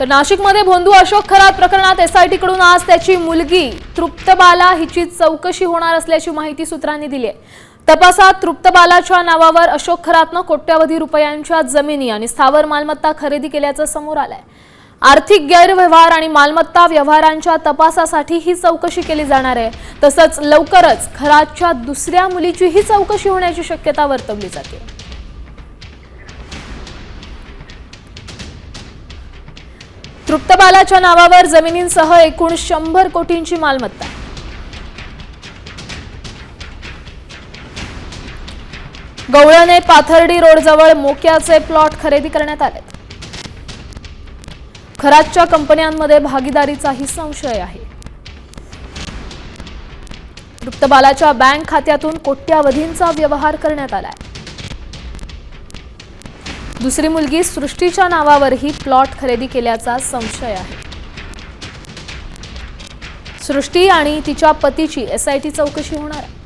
तर नाशिकमध्ये भोंदू अशोक खरात प्रकरणात एसआयटी कडून आज त्याची मुलगी तृप्तबाला हिची चौकशी होणार असल्याची माहिती सूत्रांनी दिली आहे। तपासात तृप्तबालाच्या नावावर अशोक खरातने कोट्यवधी रुपयांच्या जमिनी आणि स्थावर मालमत्ता खरेदी केल्याचं समोर आलंय। आर्थिक गैरव्यवहार आणि मालमत्ता व्यवहारांच्या तपासासाठी ही चौकशी केली जाणार आहे। तसंच लवकरच खरातच्या दुसऱ्या मुलीची ही चौकशी होण्याची शक्यता वर्तवली जाते। तृप्तबालाच्या नावावर जमिनींसह एकूण 100 कोटींची मालमत्ता। गवळणे पाथर्डी रोड जवळ मोक्याचे प्लॉट खरेदी करण्यात आले। खरातच्या कंपन्यांमध्ये भागीदारीचाही संशय आहे। तृप्तबालाच्या बँक खात्यातून कोट्यवधींचा व्यवहार करण्यात आलाय। दुसरी मुलगी सृष्टीच्या नावावरही प्लॉट खरेदी केल्याचा संशय आहे। सृष्टी आणि तिच्या पतीची एसआयटी चौकशी होणार आहे।